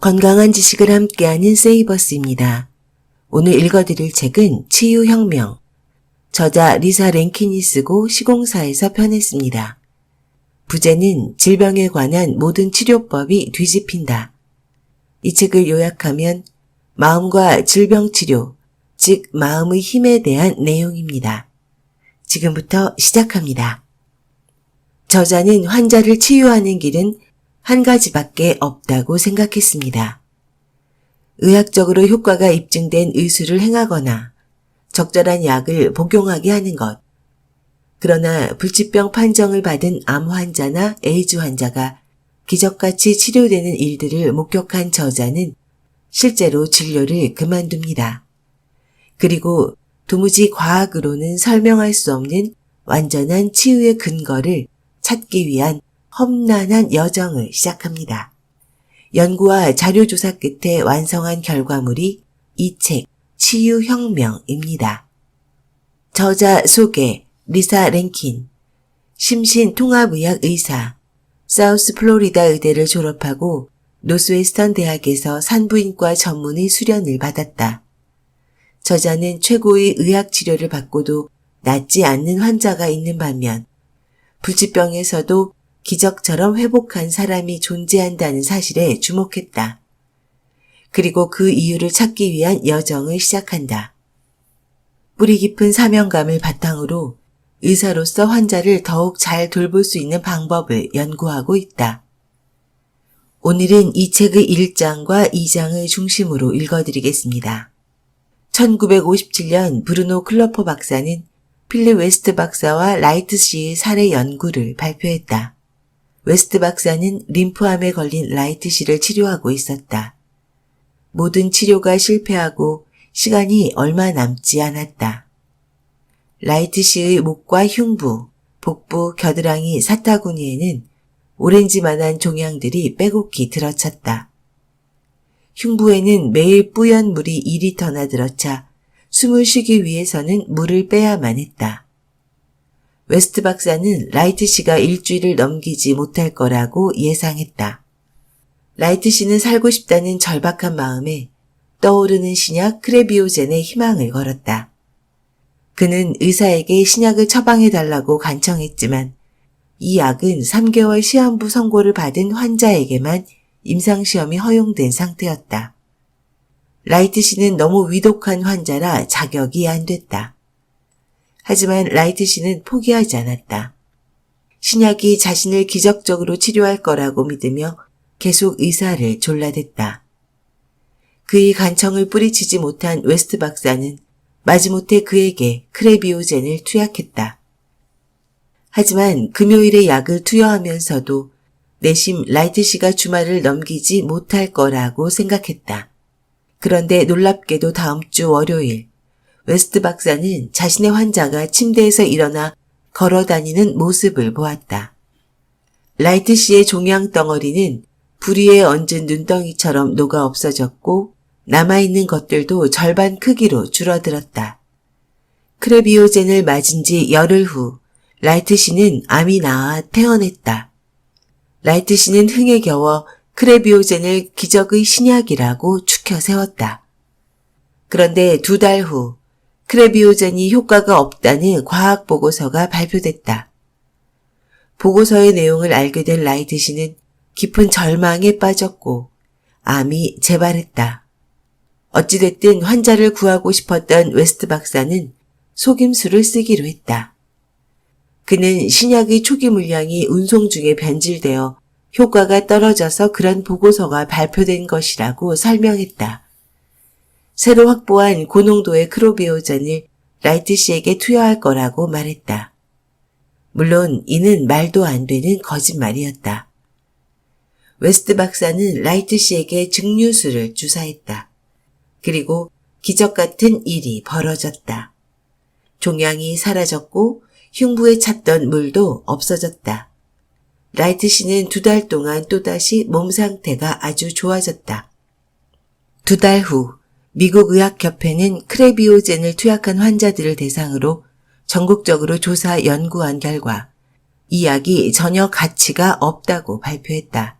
건강한 지식을 함께하는 세이버스입니다. 오늘 읽어드릴 책은 치유혁명, 저자 리사 랭킨이 쓰고 시공사에서 펴냈습니다. 부제는 질병에 관한 모든 치료법이 뒤집힌다. 이 책을 요약하면 마음과 질병 치료, 즉 마음의 힘에 대한 내용입니다. 지금부터 시작합니다. 저자는 환자를 치유하는 길은 한 가지밖에 없다고 생각했습니다. 의학적으로 효과가 입증된 의술을 행하거나 적절한 약을 복용하게 하는 것. 그러나 불치병 판정을 받은 암 환자나 에이즈 환자가 기적같이 치료되는 일들을 목격한 저자는 실제로 진료를 그만둡니다. 그리고 도무지 과학으로는 설명할 수 없는 완전한 치유의 근거를 찾기 위한 험난한 여정을 시작합니다. 연구와 자료조사 끝에 완성한 결과물이 이 책 치유혁명입니다. 저자 소개 리사 랭킨, 심신통합의학 의사, 사우스 플로리다 의대를 졸업하고 노스웨스턴 대학에서 산부인과 전문의 수련을 받았다. 저자는 최고의 의학 치료를 받고도 낫지 않는 환자가 있는 반면 불치병에서도 기적처럼 회복한 사람이 존재한다는 사실에 주목했다. 그리고 그 이유를 찾기 위한 여정을 시작한다. 뿌리 깊은 사명감을 바탕으로 의사로서 환자를 더욱 잘 돌볼 수 있는 방법을 연구하고 있다. 오늘은 이 책의 1장과 2장을 중심으로 읽어드리겠습니다. 1957년 브루노 클러퍼 박사는 필립 웨스트 박사와 라이트 씨의 사례 연구를 발표했다. 웨스트 박사는 림프암에 걸린 라이트 씨를 치료하고 있었다. 모든 치료가 실패하고 시간이 얼마 남지 않았다. 라이트 씨의 목과 흉부, 복부, 겨드랑이, 사타구니에는 오렌지만한 종양들이 빼곡히 들어찼다. 흉부에는 매일 뿌연 물이 2리터나 들어차 숨을 쉬기 위해서는 물을 빼야만 했다. 웨스트 박사는 라이트 씨가 일주일을 넘기지 못할 거라고 예상했다. 라이트 씨는 살고 싶다는 절박한 마음에 떠오르는 신약 크레비오젠에 희망을 걸었다. 그는 의사에게 신약을 처방해달라고 간청했지만 이 약은 3개월 시한부 선고를 받은 환자에게만 임상시험이 허용된 상태였다. 라이트 씨는 너무 위독한 환자라 자격이 안 됐다. 하지만 라이트 씨는 포기하지 않았다. 신약이 자신을 기적적으로 치료할 거라고 믿으며 계속 의사를 졸라댔다. 그의 간청을 뿌리치지 못한 웨스트 박사는 마지못해 그에게 크레비오젠을 투약했다. 하지만 금요일에 약을 투여하면서도 내심 라이트 씨가 주말을 넘기지 못할 거라고 생각했다. 그런데 놀랍게도 다음 주 월요일, 웨스트 박사는 자신의 환자가 침대에서 일어나 걸어다니는 모습을 보았다. 라이트 씨의 종양 덩어리는 불 위에 얹은 눈덩이처럼 녹아 없어졌고 남아있는 것들도 절반 크기로 줄어들었다. 크레비오젠을 맞은 지 열흘 후 라이트 씨는 암이 나아 퇴원했다. 라이트 씨는 흥에 겨워 크레비오젠을 기적의 신약이라고 추켜 세웠다. 그런데 2달 후 크레비오젠이 효과가 없다는 과학 보고서가 발표됐다. 보고서의 내용을 알게 된 라이트 씨는 깊은 절망에 빠졌고 암이 재발했다. 어찌됐든 환자를 구하고 싶었던 웨스트 박사는 속임수를 쓰기로 했다. 그는 신약의 초기 물량이 운송 중에 변질되어 효과가 떨어져서 그런 보고서가 발표된 것이라고 설명했다. 새로 확보한 고농도의 크레비오젠을 라이트 씨에게 투여할 거라고 말했다. 물론 이는 말도 안 되는 거짓말이었다. 웨스트 박사는 라이트 씨에게 증류수를 주사했다. 그리고 기적 같은 일이 벌어졌다. 종양이 사라졌고 흉부에 찼던 물도 없어졌다. 라이트 씨는 2달 동안 또다시 몸 상태가 아주 좋아졌다. 2달 후 미국 의학협회는 크레비오젠을 투약한 환자들을 대상으로 전국적으로 조사 연구한 결과 이 약이 전혀 가치가 없다고 발표했다.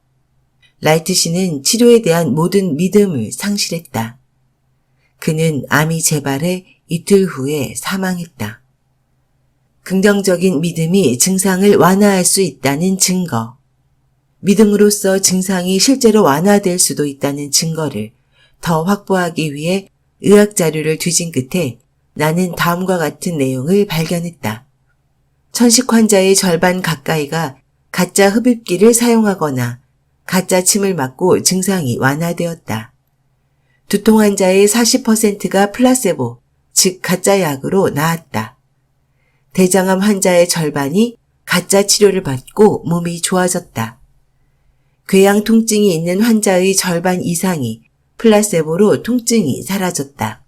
라이트 씨는 치료에 대한 모든 믿음을 상실했다. 그는 암이 재발해 이틀 후에 사망했다. 긍정적인 믿음이 증상을 완화할 수 있다는 증거. 믿음으로써 증상이 실제로 완화될 수도 있다는 증거를 더 확보하기 위해 의학 자료를 뒤진 끝에 나는 다음과 같은 내용을 발견했다. 천식 환자의 절반 가까이가 가짜 흡입기를 사용하거나 가짜 침을 맞고 증상이 완화되었다. 두통 환자의 40%가 플라세보, 즉 가짜 약으로 나았다. 대장암 환자의 절반이 가짜 치료를 받고 몸이 좋아졌다. 궤양 통증이 있는 환자의 절반 이상이 플라세보로 통증이 사라졌다.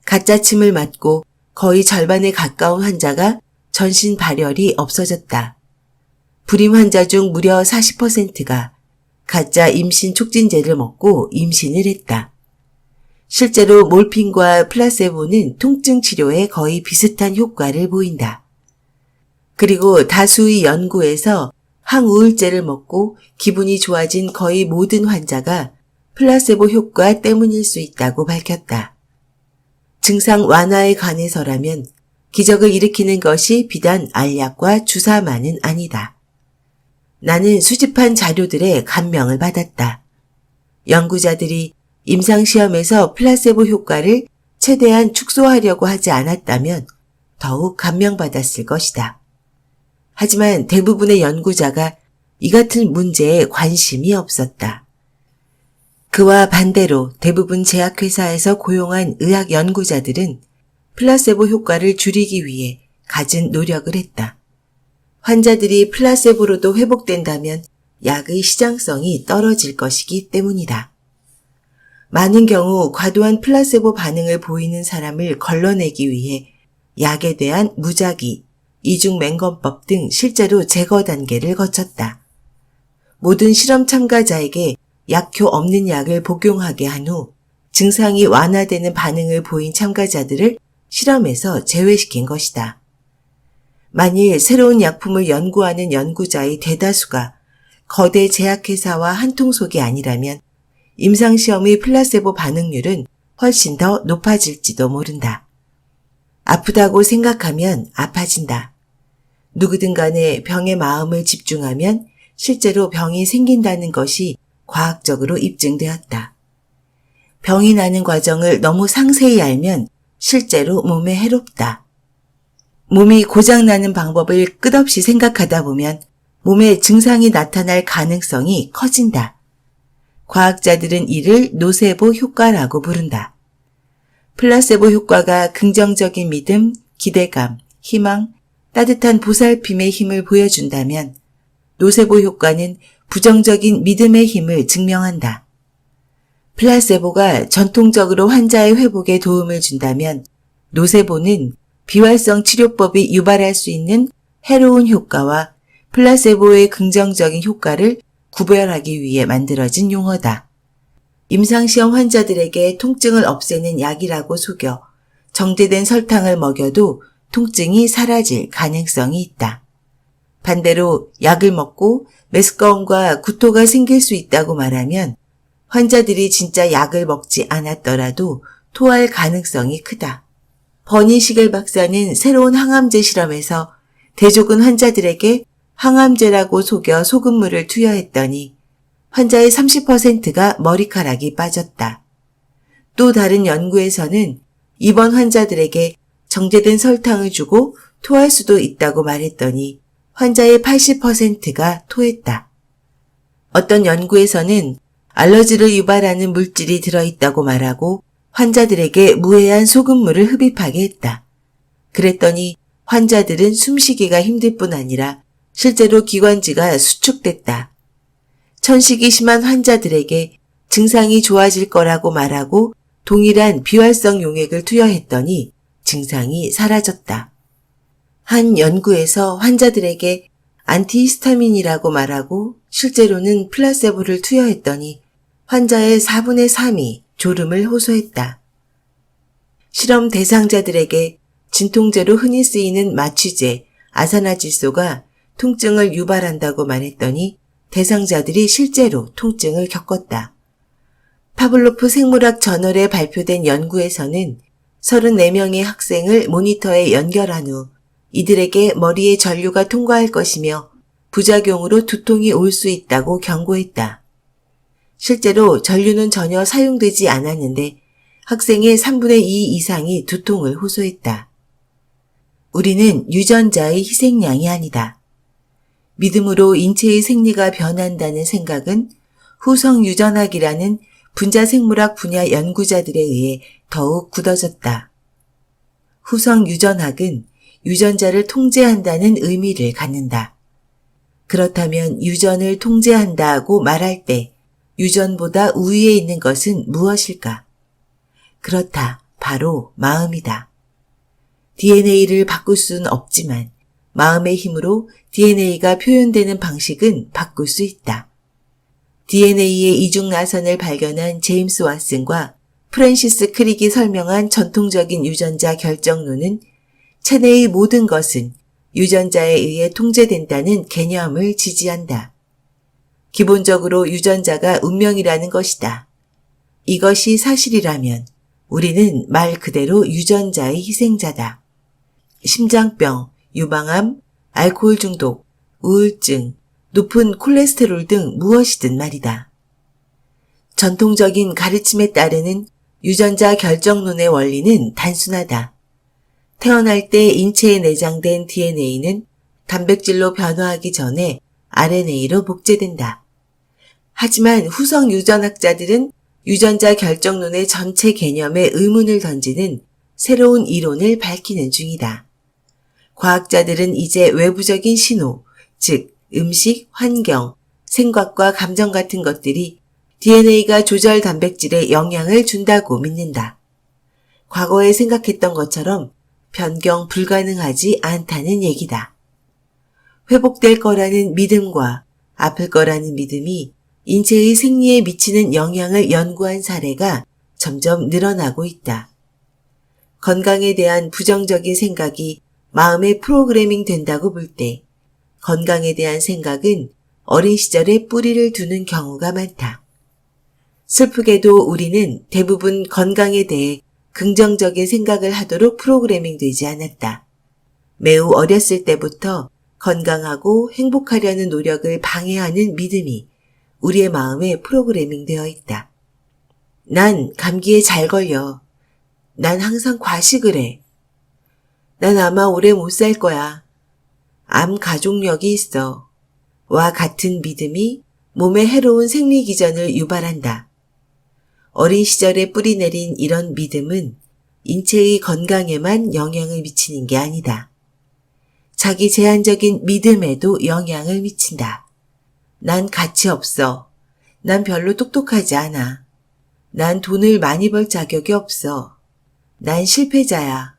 가짜 침을 맞고 거의 절반에 가까운 환자가 전신 발열이 없어졌다. 불임 환자 중 무려 40%가 가짜 임신 촉진제를 먹고 임신을 했다. 실제로 몰핀과 플라세보는 통증 치료에 거의 비슷한 효과를 보인다. 그리고 다수의 연구에서 항우울제를 먹고 기분이 좋아진 거의 모든 환자가 플라세보 효과 때문일 수 있다고 밝혔다. 증상 완화에 관해서라면 기적을 일으키는 것이 비단 알약과 주사만은 아니다. 나는 수집한 자료들에 감명을 받았다. 연구자들이 임상시험에서 플라세보 효과를 최대한 축소하려고 하지 않았다면 더욱 감명받았을 것이다. 하지만 대부분의 연구자가 이 같은 문제에 관심이 없었다. 그와 반대로 대부분 제약회사에서 고용한 의학 연구자들은 플라세보 효과를 줄이기 위해 갖은 노력을 했다. 환자들이 플라세보로도 회복된다면 약의 시장성이 떨어질 것이기 때문이다. 많은 경우 과도한 플라세보 반응을 보이는 사람을 걸러내기 위해 약에 대한 무작위, 이중맹검법 등 실제로 제거 단계를 거쳤다. 모든 실험 참가자에게 약효 없는 약을 복용하게 한 후 증상이 완화되는 반응을 보인 참가자들을 실험에서 제외시킨 것이다. 만일 새로운 약품을 연구하는 연구자의 대다수가 거대 제약회사와 한통속이 아니라면 임상시험의 플라세보 반응률은 훨씬 더 높아질지도 모른다. 아프다고 생각하면 아파진다. 누구든 간에 병의 마음을 집중하면 실제로 병이 생긴다는 것이 과학적으로 입증되었다. 병이 나는 과정을 너무 상세히 알면 실제로 몸에 해롭다. 몸이 고장나는 방법을 끝없이 생각하다 보면 몸에 증상이 나타날 가능성이 커진다. 과학자들은 이를 노세보 효과라고 부른다. 플라세보 효과가 긍정적인 믿음, 기대감, 희망, 따뜻한 보살핌의 힘을 보여준다면 노세보 효과는 부정적인 믿음의 힘을 증명한다. 플라세보가 전통적으로 환자의 회복에 도움을 준다면 노세보는 비활성 치료법이 유발할 수 있는 해로운 효과와 플라세보의 긍정적인 효과를 구별하기 위해 만들어진 용어다. 임상시험 환자들에게 통증을 없애는 약이라고 속여 정제된 설탕을 먹여도 통증이 사라질 가능성이 있다. 반대로 약을 먹고 메스꺼움과 구토가 생길 수 있다고 말하면 환자들이 진짜 약을 먹지 않았더라도 토할 가능성이 크다. 버니 시겔 박사는 새로운 항암제 실험에서 대조군 환자들에게 항암제라고 속여 소금물을 투여했더니 환자의 30%가 머리카락이 빠졌다. 또 다른 연구에서는 입원 환자들에게 정제된 설탕을 주고 토할 수도 있다고 말했더니 환자의 80%가 토했다. 어떤 연구에서는 알러지를 유발하는 물질이 들어있다고 말하고 환자들에게 무해한 소금물을 흡입하게 했다. 그랬더니 환자들은 숨쉬기가 힘들 뿐 아니라 실제로 기관지가 수축됐다. 천식이 심한 환자들에게 증상이 좋아질 거라고 말하고 동일한 비활성 용액을 투여했더니 증상이 사라졌다. 한 연구에서 환자들에게 안티히스타민이라고 말하고 실제로는 플라세보를 투여했더니 환자의 4분의 3이 졸음을 호소했다. 실험 대상자들에게 진통제로 흔히 쓰이는 마취제, 아산화질소가 통증을 유발한다고 말했더니 대상자들이 실제로 통증을 겪었다. 파블로프 생물학 저널에 발표된 연구에서는 34명의 학생을 모니터에 연결한 후 이들에게 머리에 전류가 통과할 것이며 부작용으로 두통이 올 수 있다고 경고했다. 실제로 전류는 전혀 사용되지 않았는데 학생의 3분의 2 이상이 두통을 호소했다. 우리는 유전자의 희생양이 아니다. 믿음으로 인체의 생리가 변한다는 생각은 후성 유전학이라는 분자생물학 분야 연구자들에 의해 더욱 굳어졌다. 후성 유전학은 유전자를 통제한다는 의미를 갖는다. 그렇다면 유전을 통제한다고 말할 때 유전보다 우위에 있는 것은 무엇일까? 그렇다. 바로 마음이다. DNA를 바꿀 수는 없지만 마음의 힘으로 DNA가 표현되는 방식은 바꿀 수 있다. DNA의 이중 나선을 발견한 제임스 왓슨과 프랜시스 크릭이 설명한 전통적인 유전자 결정론은 체내의 모든 것은 유전자에 의해 통제된다는 개념을 지지한다. 기본적으로 유전자가 운명이라는 것이다. 이것이 사실이라면 우리는 말 그대로 유전자의 희생자다. 심장병, 유방암, 알코올 중독, 우울증, 높은 콜레스테롤 등 무엇이든 말이다. 전통적인 가르침에 따르는 유전자 결정론의 원리는 단순하다. 태어날 때 인체에 내장된 DNA는 단백질로 변화하기 전에 RNA로 복제된다. 하지만 후성 유전학자들은 유전자 결정론의 전체 개념에 의문을 던지는 새로운 이론을 밝히는 중이다. 과학자들은 이제 외부적인 신호, 즉 음식, 환경, 생각과 감정 같은 것들이 DNA가 조절 단백질에 영향을 준다고 믿는다. 과거에 생각했던 것처럼 변경 불가능하지 않다는 얘기다. 회복될 거라는 믿음과 아플 거라는 믿음이 인체의 생리에 미치는 영향을 연구한 사례가 점점 늘어나고 있다. 건강에 대한 부정적인 생각이 마음에 프로그래밍 된다고 볼 때 건강에 대한 생각은 어린 시절에 뿌리를 두는 경우가 많다. 슬프게도 우리는 대부분 건강에 대해 긍정적인 생각을 하도록 프로그래밍 되지 않았다. 매우 어렸을 때부터 건강하고 행복하려는 노력을 방해하는 믿음이 우리의 마음에 프로그래밍 되어 있다. 난 감기에 잘 걸려. 난 항상 과식을 해. 난 아마 오래 못 살 거야. 암 가족력이 있어. 와 같은 믿음이 몸에 해로운 생리기전을 유발한다. 어린 시절에 뿌리내린 이런 믿음은 인체의 건강에만 영향을 미치는 게 아니다. 자기 제한적인 믿음에도 영향을 미친다. 난 가치 없어. 난 별로 똑똑하지 않아. 난 돈을 많이 벌 자격이 없어. 난 실패자야.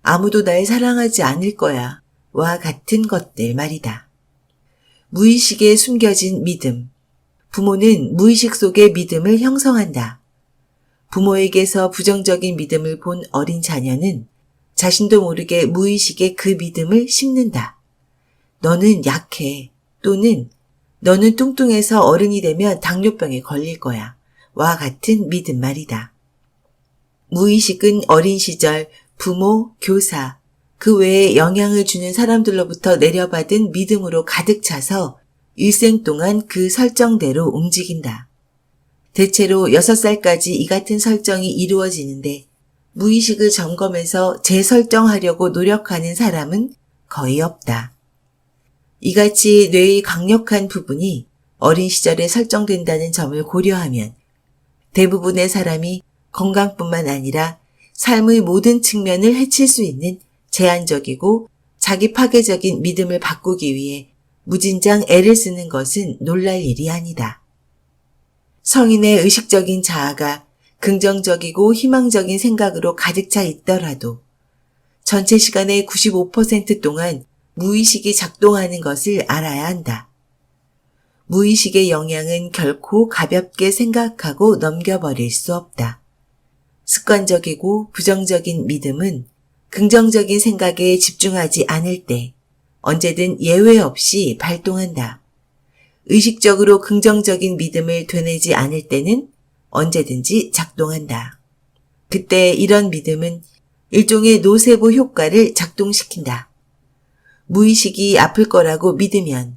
아무도 날 사랑하지 않을 거야. 와 같은 것들 말이다. 무의식에 숨겨진 믿음. 부모는 무의식 속의 믿음을 형성한다. 부모에게서 부정적인 믿음을 본 어린 자녀는 자신도 모르게 무의식에 그 믿음을 심는다. 너는 약해. 또는 너는 뚱뚱해서 어른이 되면 당뇨병에 걸릴 거야. 와 같은 믿음 말이다. 무의식은 어린 시절 부모, 교사, 그 외에 영향을 주는 사람들로부터 내려받은 믿음으로 가득 차서 일생 동안 그 설정대로 움직인다. 대체로 6살까지 이 같은 설정이 이루어지는데 무의식을 점검해서 재설정하려고 노력하는 사람은 거의 없다. 이같이 뇌의 강력한 부분이 어린 시절에 설정된다는 점을 고려하면 대부분의 사람이 건강뿐만 아니라 삶의 모든 측면을 해칠 수 있는 제한적이고 자기 파괴적인 믿음을 바꾸기 위해 무진장 애를 쓰는 것은 놀랄 일이 아니다. 성인의 의식적인 자아가 긍정적이고 희망적인 생각으로 가득 차 있더라도 전체 시간의 95% 동안 무의식이 작동하는 것을 알아야 한다. 무의식의 영향은 결코 가볍게 생각하고 넘겨버릴 수 없다. 습관적이고 부정적인 믿음은 긍정적인 생각에 집중하지 않을 때 언제든 예외 없이 발동한다. 의식적으로 긍정적인 믿음을 되뇌지 않을 때는 언제든지 작동한다. 그때 이런 믿음은 일종의 노세보 효과를 작동시킨다. 무의식이 아플 거라고 믿으면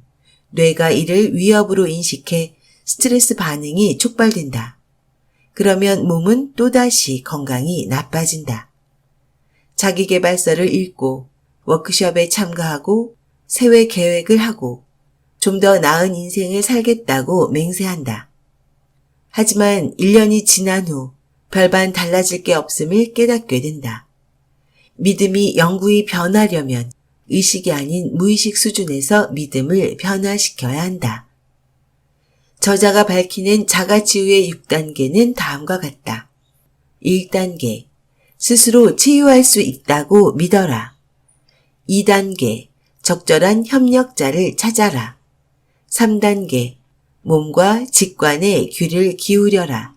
뇌가 이를 위협으로 인식해 스트레스 반응이 촉발된다. 그러면 몸은 또다시 건강이 나빠진다. 자기계발서를 읽고 워크숍에 참가하고 세외 계획을 하고 좀 더 나은 인생을 살겠다고 맹세한다. 하지만 1년이 지난 후 별반 달라질 게 없음을 깨닫게 된다. 믿음이 영구히 변하려면 의식이 아닌 무의식 수준에서 믿음을 변화시켜야 한다. 저자가 밝히는 자가치유의 6단계는 다음과 같다. 1단계, 스스로 치유할 수 있다고 믿어라. 2단계, 적절한 협력자를 찾아라. 3단계, 몸과 직관에 귀를 기울여라.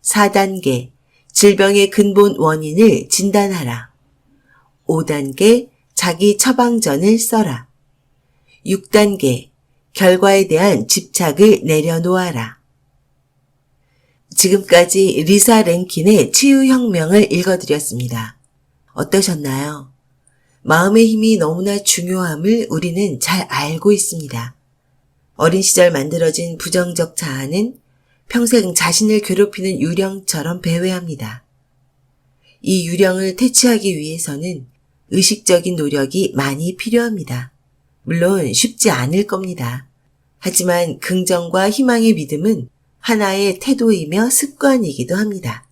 4단계, 질병의 근본 원인을 진단하라. 5단계, 자기 처방전을 써라. 6단계, 결과에 대한 집착을 내려놓아라. 지금까지 리사 랭킨의 치유혁명을 읽어드렸습니다. 어떠셨나요? 마음의 힘이 너무나 중요함을 우리는 잘 알고 있습니다. 어린 시절 만들어진 부정적 자아는 평생 자신을 괴롭히는 유령처럼 배회합니다. 이 유령을 퇴치하기 위해서는 의식적인 노력이 많이 필요합니다. 물론 쉽지 않을 겁니다. 하지만 긍정과 희망의 믿음은 하나의 태도이며 습관이기도 합니다.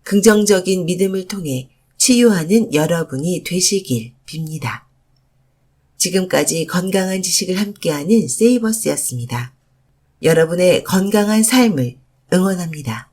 긍정적인 믿음을 통해 치유하는 여러분이 되시길 빕니다. 지금까지 건강한 지식을 함께하는 세이버스였습니다. 여러분의 건강한 삶을 응원합니다.